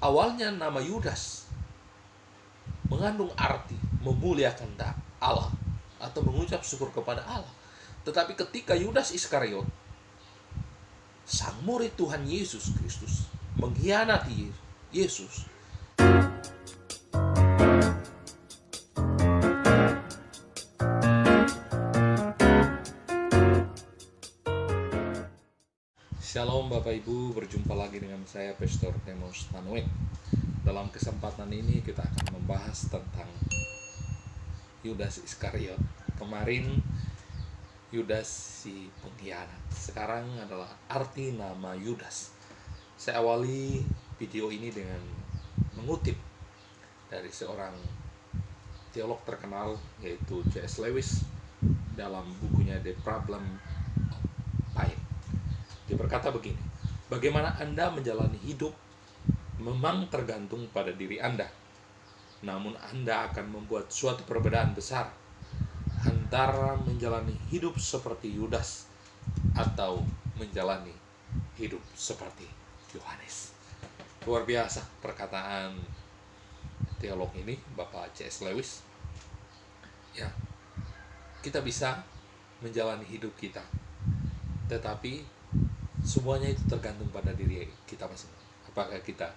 Awalnya nama Yudas mengandung arti memuliakan Allah atau mengucap syukur kepada Allah. Tetapi ketika Yudas Iskariot, sang murid Tuhan Yesus Kristus, mengkhianati Yesus, Shalom Bapak Ibu, berjumpa lagi dengan saya Pastor Temos Tanuek. Dalam kesempatan ini kita akan membahas tentang Yudas Iskariot. Kemarin Yudas si pengkhianat, sekarang adalah arti nama Yudas. Saya awali video ini dengan mengutip dari seorang teolog terkenal yaitu C.S. Lewis dalam bukunya The Problem of Pain. Dia berkata begini, bagaimana Anda menjalani hidup memang tergantung pada diri Anda. Namun Anda akan membuat suatu perbedaan besar antara menjalani hidup seperti Yudas atau menjalani hidup seperti Yohanes. Luar biasa perkataan teolog ini, Bapak C.S. Lewis. Ya, kita bisa menjalani hidup kita, tetapi semuanya itu tergantung pada diri kita masing-masing. Apakah kita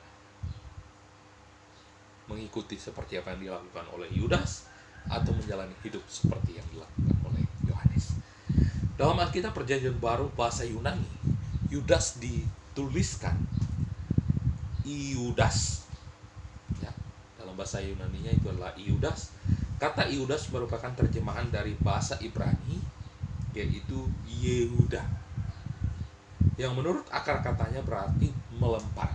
mengikuti seperti apa yang dilakukan oleh Yudas atau menjalani hidup seperti yang dilakukan oleh Yohanes. Dalam Alkitab Perjanjian Baru bahasa Yunani, Yudas dituliskan Iudas. Ya, dalam bahasa Yunaninya itu adalah Iudas. Kata Iudas merupakan terjemahan dari bahasa Ibrani, yaitu Yehuda, yang menurut akar katanya berarti melempar.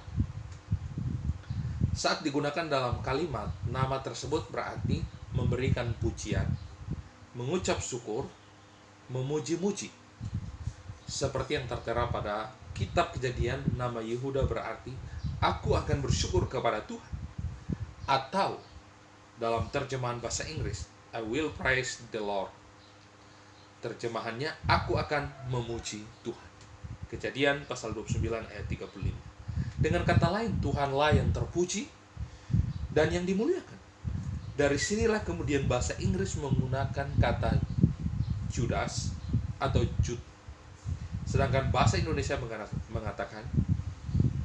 Saat digunakan dalam kalimat, nama tersebut berarti memberikan pujian, mengucap syukur, memuji-muji. Seperti yang tertera pada kitab Kejadian, nama Yehuda berarti aku akan bersyukur kepada Tuhan. Atau dalam terjemahan bahasa Inggris, I will praise the Lord. Terjemahannya, aku akan memuji Tuhan. Kejadian pasal 29 ayat 35. Dengan kata lain, Tuhanlah yang terpuji dan yang dimuliakan. Dari sinilah kemudian bahasa Inggris menggunakan kata Judas atau Jude. Sedangkan bahasa Indonesia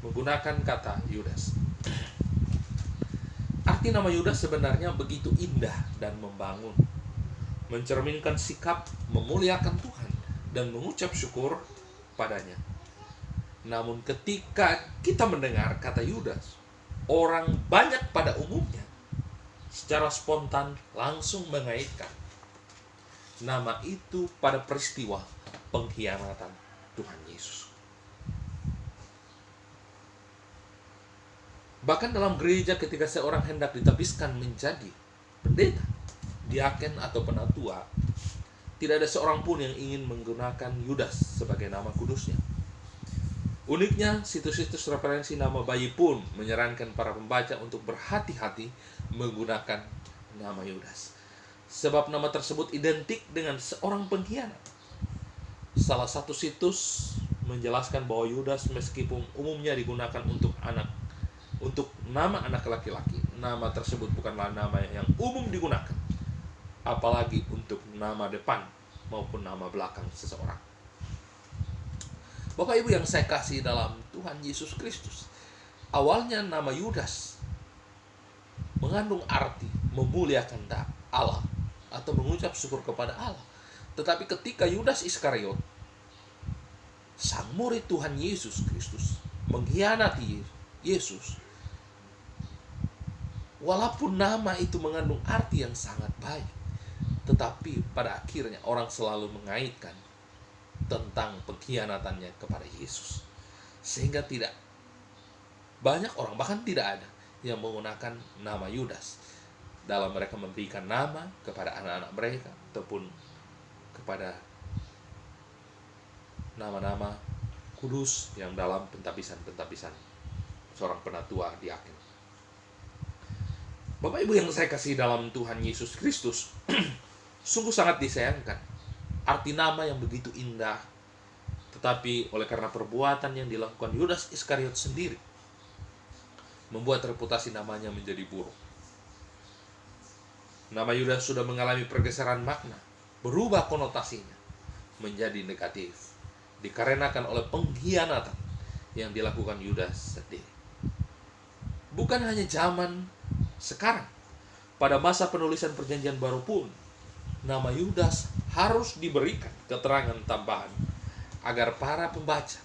menggunakan kata Yudas. Arti nama Yudas sebenarnya begitu indah dan membangun, mencerminkan sikap memuliakan Tuhan dan mengucap syukur padanya. Namun ketika kita mendengar kata Yudas, orang banyak pada umumnya secara spontan langsung mengaitkan nama itu pada peristiwa pengkhianatan Tuhan Yesus. Bahkan dalam gereja ketika seorang hendak ditebiskan menjadi pendeta, diaken atau penatua, tidak ada seorang pun yang ingin menggunakan Yudas sebagai nama kudusnya. Uniknya, situs-situs referensi nama bayi pun menyarankan para pembaca untuk berhati-hati menggunakan nama Yudas, sebab nama tersebut identik dengan seorang pengkhianat. Salah satu situs menjelaskan bahwa Yudas meskipun umumnya digunakan untuk nama anak laki-laki, nama tersebut bukanlah nama yang umum digunakan, apalagi untuk nama depan maupun nama belakang seseorang. Bapak Ibu yang saya kasih dalam Tuhan Yesus Kristus, awalnya nama Yudas mengandung arti memuliakan Allah atau mengucap syukur kepada Allah. Tetapi ketika Yudas Iskariot, sang murid Tuhan Yesus Kristus, mengkhianati Yesus, walaupun nama itu mengandung arti yang sangat baik, tetapi pada akhirnya orang selalu mengaitkan tentang pengkhianatannya kepada Yesus. Sehingga tidak banyak orang, bahkan tidak ada yang menggunakan nama Yudas dalam mereka memberikan nama kepada anak-anak mereka ataupun kepada nama-nama kudus yang dalam pentabisan seorang penatua diaken. Bapak Ibu yang saya kasih dalam Tuhan Yesus Kristus, sungguh sangat disayangkan arti nama yang begitu indah, tetapi oleh karena perbuatan yang dilakukan Yudas Iskariot sendiri, membuat reputasi namanya menjadi buruk. Nama Yudas sudah mengalami pergeseran makna, berubah konotasinya menjadi negatif, dikarenakan oleh pengkhianatan yang dilakukan Yudas sendiri. Bukan hanya zaman sekarang, pada masa penulisan perjanjian baru pun, nama Yudas harus diberikan keterangan tambahan agar para pembaca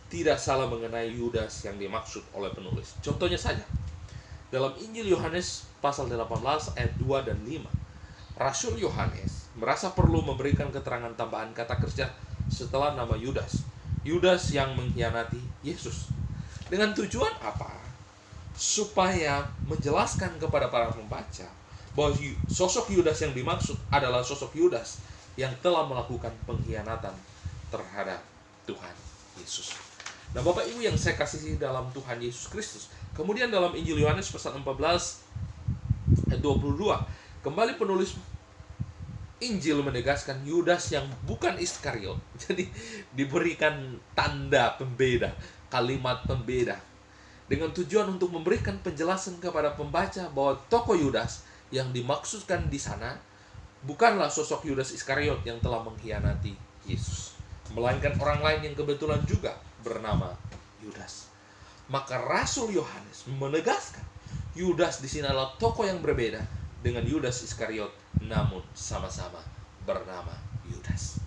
tidak salah mengenai Yudas yang dimaksud oleh penulis. Contohnya saja, dalam Injil Yohanes pasal 18 ayat 2 dan 5, Rasul Yohanes merasa perlu memberikan keterangan tambahan kata kerja setelah nama Yudas. Yudas yang mengkhianati Yesus. Dengan tujuan apa? Supaya menjelaskan kepada para pembaca bahwa sosok Yudas yang dimaksud adalah sosok Yudas yang telah melakukan pengkhianatan terhadap Tuhan Yesus. Nah, Bapak Ibu yang saya kasihi dalam Tuhan Yesus Kristus, kemudian dalam Injil Yohanes pasal 14 ayat 22, kembali penulis Injil menegaskan Yudas yang bukan Iskariot. Jadi diberikan tanda pembeda, kalimat pembeda, dengan tujuan untuk memberikan penjelasan kepada pembaca bahwa tokoh Yudas yang dimaksudkan di sana bukanlah sosok Yudas Iskariot yang telah mengkhianati Yesus, melainkan orang lain yang kebetulan juga bernama Yudas. Maka Rasul Yohanes menegaskan Yudas di sini adalah tokoh yang berbeda dengan Yudas Iskariot, namun sama-sama bernama Yudas.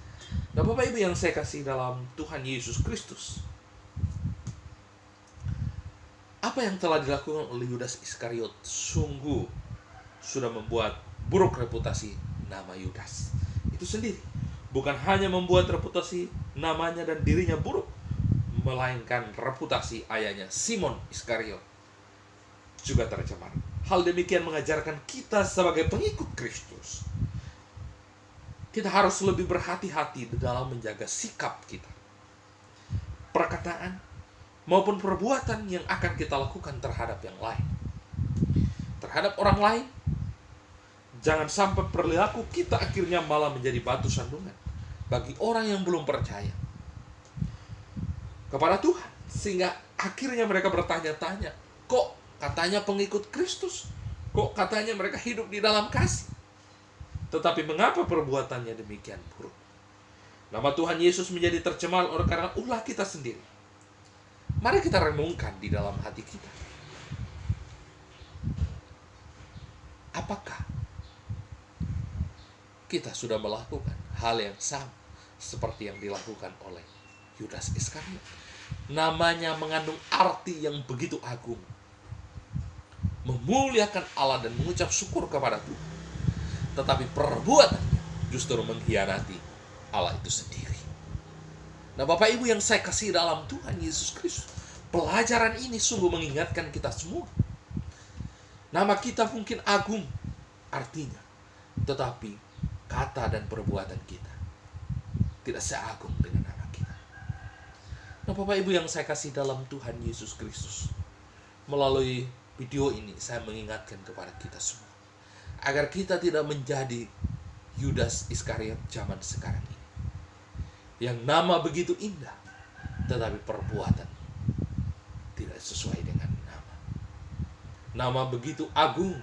Nah, Bapak Ibu yang saya kasih dalam Tuhan Yesus Kristus, apa yang telah dilakukan oleh Yudas Iskariot sungguh sudah membuat buruk reputasi nama Yudas itu sendiri. Bukan hanya membuat reputasi namanya dan dirinya buruk, melainkan reputasi ayahnya Simon Iskariot juga tercemar. Hal demikian mengajarkan kita sebagai pengikut Kristus, kita harus lebih berhati-hati dalam menjaga sikap kita, perkataan maupun perbuatan yang akan kita lakukan terhadap yang lain. Terhadap orang lain, jangan sampai perilaku kita akhirnya malah menjadi batu sandungan bagi orang yang belum percaya kepada Tuhan, sehingga akhirnya mereka bertanya-tanya, kok katanya pengikut Kristus, kok katanya mereka hidup di dalam kasih, tetapi mengapa perbuatannya demikian buruk? Nama Tuhan Yesus menjadi tercemar oleh karena ulah kita sendiri. Mari kita renungkan di dalam hati kita, apakah kita sudah melakukan hal yang sama seperti yang dilakukan oleh Yudas Iskariot? Namanya mengandung arti yang begitu agung, memuliakan Allah dan mengucap syukur kepada Tuhan, tetapi perbuatannya justru mengkhianati Allah itu sendiri. Nah, Bapak Ibu yang saya kasih dalam Tuhan Yesus Kristus, pelajaran ini sungguh mengingatkan kita semua. Nama kita mungkin agung artinya, tetapi kata dan perbuatan kita tidak seagung dengan nama kita. Nah, Bapak Ibu yang saya kasih dalam Tuhan Yesus Kristus, melalui video ini saya mengingatkan kepada kita semua agar kita tidak menjadi Yudas Iskariot zaman sekarang ini, yang nama begitu indah tetapi perbuatan tidak sesuai dengan nama. Nama begitu agung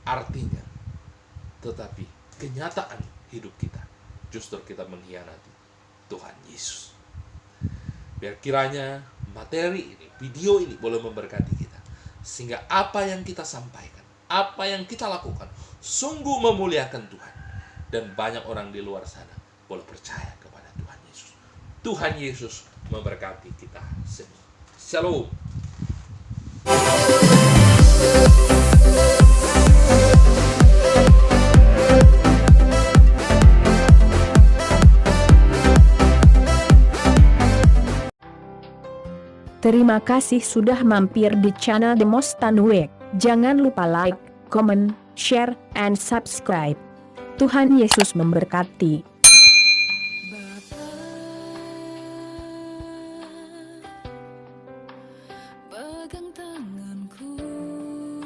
artinya, tetapi kenyataan hidup kita justru kita mengkhianati Tuhan Yesus. Biar kiranya materi ini, video ini boleh memberkati kita, sehingga apa yang kita sampaikan, apa yang kita lakukan sungguh memuliakan Tuhan, dan banyak orang di luar sana boleh percaya kepada Tuhan Yesus. Tuhan Yesus memberkati kita semua. Shalom. Terima kasih sudah mampir di channel Demos Tanwek. Jangan lupa like, comment, share, and subscribe. Tuhan Yesus memberkati.